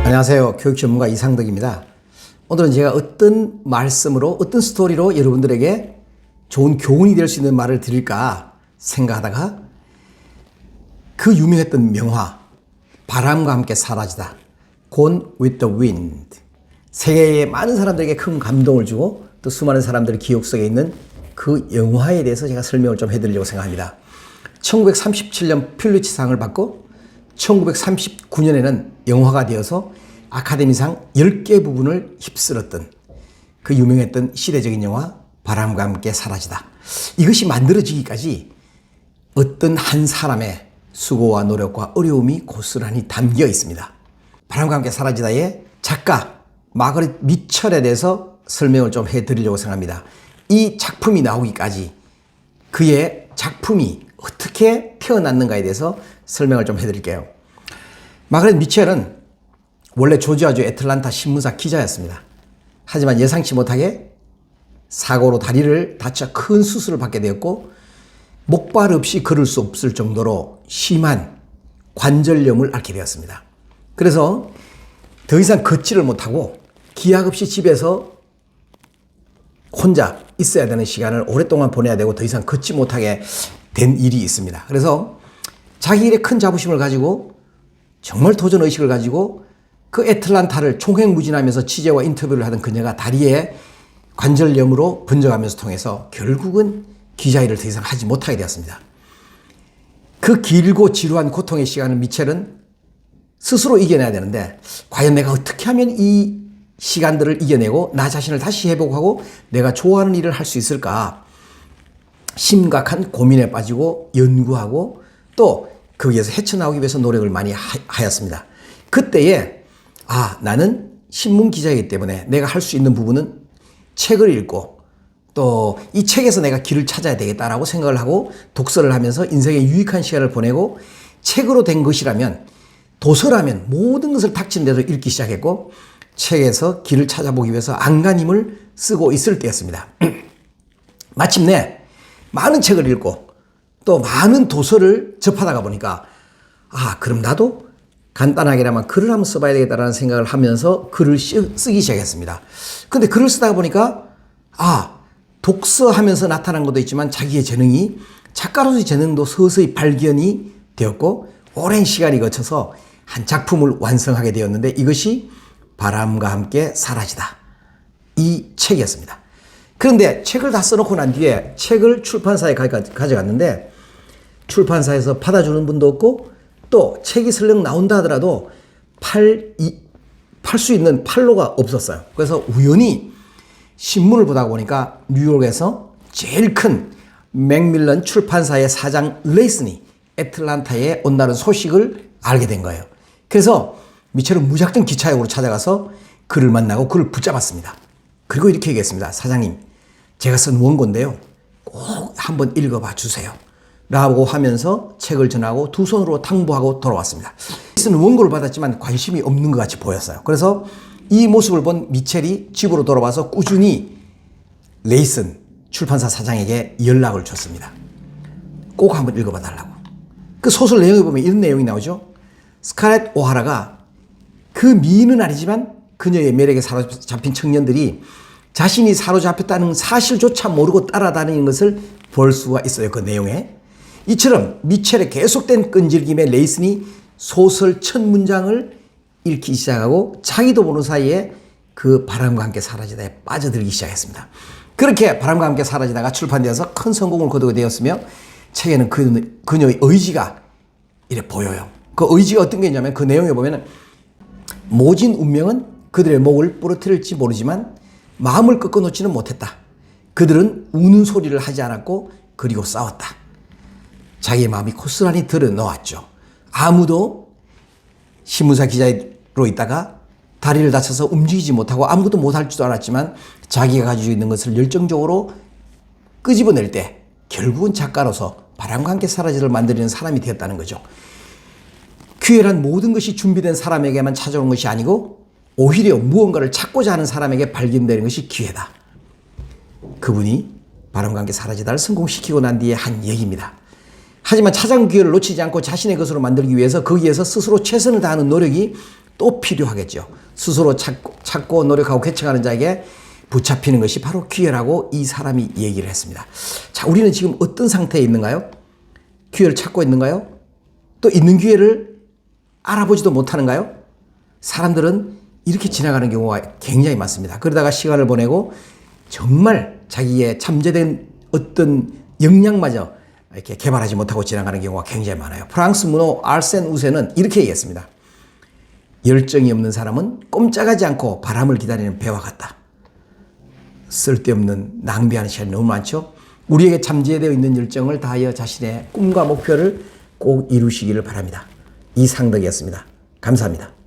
안녕하세요. 교육 전문가 이상덕입니다. 오늘은 제가 어떤 말씀으로 어떤 스토리로 여러분들에게 좋은 교훈이 될 수 있는 말을 드릴까 생각하다가 그 유명했던 명화 바람과 함께 사라지다 Gone with the Wind, 세계의 많은 사람들에게 큰 감동을 주고 또 수많은 사람들의 기억 속에 있는 그 영화에 대해서 제가 설명을 좀 해드리려고 생각합니다. 1937년 퓰리츠상을 받고 1939년에는 영화가 되어서 아카데미상 10개 부분을 휩쓸었던 그 유명했던 시대적인 영화 바람과 함께 사라지다. 이것이 만들어지기까지 어떤 한 사람의 수고와 노력과 어려움이 고스란히 담겨 있습니다. 바람과 함께 사라지다의 작가 마거릿 미첼에 대해서 설명을 좀 해드리려고 생각합니다. 이 작품이 나오기까지 그의 작품이 어떻게 태어났는가에 대해서 설명을 좀 해드릴게요. 마거릿 미첼은 원래 조지아주 애틀란타 신문사 기자였습니다. 하지만 예상치 못하게 사고로 다리를 다쳐 큰 수술을 받게 되었고 목발 없이 걸을 수 없을 정도로 심한 관절염을 앓게 되었습니다. 그래서 더 이상 걷지를 못하고 기약 없이 집에서 혼자 있어야 되는 시간을 오랫동안 보내야 되고 더 이상 걷지 못하게 된 일이 있습니다. 그래서 자기 일에 큰 자부심을 가지고 정말 도전의식을 가지고 그 애틀란타를 총행무진하면서 취재와 인터뷰를 하던 그녀가 다리에 관절염으로 번져가면서 통해서 결국은 기자 일을 더 이상 하지 못하게 되었습니다. 그 길고 지루한 고통의 시간을 미첼은 스스로 이겨내야 되는데 과연 내가 어떻게 하면 이 시간들을 이겨내고 나 자신을 다시 회복하고 내가 좋아하는 일을 할 수 있을까? 심각한 고민에 빠지고 연구하고 또 거기에서 헤쳐나오기 위해서 노력을 많이 하였습니다. 그때에 나는 신문 기자이기 때문에 내가 할 수 있는 부분은 책을 읽고 또 이 책에서 내가 길을 찾아야 되겠다라고 생각을 하고 독서를 하면서 인생의 유익한 시간을 보내고 책으로 된 것이라면 도서라면 모든 것을 닥친 대로 읽기 시작했고 책에서 길을 찾아보기 위해서 안간힘을 쓰고 있을 때였습니다. 마침내 많은 책을 읽고 또 많은 도서를 접하다가 보니까 그럼 나도 간단하게나마 글을 한번 써봐야 되겠다라는 생각을 하면서 글을 쓰기 시작했습니다. 근데 글을 쓰다가 보니까 독서하면서 나타난 것도 있지만 자기의 재능이 작가로서의 재능도 서서히 발견이 되었고 오랜 시간이 거쳐서 한 작품을 완성하게 되었는데 이것이 바람과 함께 사라지다 이 책이었습니다. 그런데 책을 다 써놓고 난 뒤에 책을 출판사에 가져갔는데 출판사에서 받아주는 분도 없고 또 책이 설령 나온다 하더라도 팔 수 있는 판로가 없었어요. 그래서 우연히 신문을 보다 보니까 뉴욕에서 제일 큰 맥밀런 출판사의 사장 레이슨이 애틀란타에 온다는 소식을 알게 된 거예요. 그래서 미첼은 무작정 기차역으로 찾아가서 그를 만나고 그를 붙잡았습니다. 그리고 이렇게 얘기했습니다. 사장님, 제가 쓴 원고인데요. 꼭 한번 읽어봐 주세요. 라고 하면서 책을 전하고 두 손으로 당부하고 돌아왔습니다. 쓴 원고를 받았지만 관심이 없는 것 같이 보였어요. 그래서 이 모습을 본 미첼이 집으로 돌아와서 꾸준히 레이슨 출판사 사장에게 연락을 줬습니다. 꼭 한번 읽어봐 달라고. 그 소설 내용에 보면 이런 내용이 나오죠. 스칼렛 오하라가 그 미인은 아니지만 그녀의 매력에 사로잡힌 청년들이 자신이 사로잡혔다는 사실조차 모르고 따라다니는 것을 볼 수가 있어요. 그 내용에. 이처럼 미첼의 계속된 끈질김에 레이슨이 소설 첫 문장을 읽기 시작하고 자기도 모르는 사이에 그 바람과 함께 사라지다에 빠져들기 시작했습니다. 그렇게 바람과 함께 사라지다가 출판되어서 큰 성공을 거두게 되었으며 책에는 그녀의 의지가 이래 보여요. 그 의지가 어떤 게 있냐면 그 내용에 보면 모진 운명은 그들의 목을 부러뜨릴지 모르지만 마음을 꺾어놓지는 못했다. 그들은 우는 소리를 하지 않았고 그리고 싸웠다. 자기의 마음이 고스란히 드러놓았죠. 아무도 신문사 기자로 있다가 다리를 다쳐서 움직이지 못하고 아무것도 못할 줄 알았지만 자기가 가지고 있는 것을 열정적으로 끄집어낼 때 결국은 작가로서 바람과 함께 사라지를 만들어내는 사람이 되었다는 거죠. 기회란 모든 것이 준비된 사람에게만 찾아오는 것이 아니고 오히려 무언가를 찾고자 하는 사람에게 발견되는 것이 기회다. 그분이 바람과 함께 사라지다를 성공시키고 난 뒤에 한 얘기입니다. 하지만 찾아온 기회를 놓치지 않고 자신의 것으로 만들기 위해서 거기에서 스스로 최선을 다하는 노력이 또 필요하겠죠. 스스로 찾고 노력하고 개척하는 자에게 붙잡히는 것이 바로 기회라고 이 사람이 얘기를 했습니다. 자, 우리는 지금 어떤 상태에 있는가요? 기회를 찾고 있는가요? 또 있는 기회를 알아보지도 못하는가요? 사람들은 이렇게 지나가는 경우가 굉장히 많습니다. 그러다가 시간을 보내고 정말 자기의 잠재된 어떤 역량마저 이렇게 개발하지 못하고 지나가는 경우가 굉장히 많아요. 프랑스 문호 알센 우세는 이렇게 얘기했습니다. 열정이 없는 사람은 꼼짝하지 않고 바람을 기다리는 배와 같다. 쓸데없는 낭비하는 시간이 너무 많죠. 우리에게 잠재되어 있는 열정을 다하여 자신의 꿈과 목표를 꼭 이루시기를 바랍니다. 이상덕이었습니다. 감사합니다.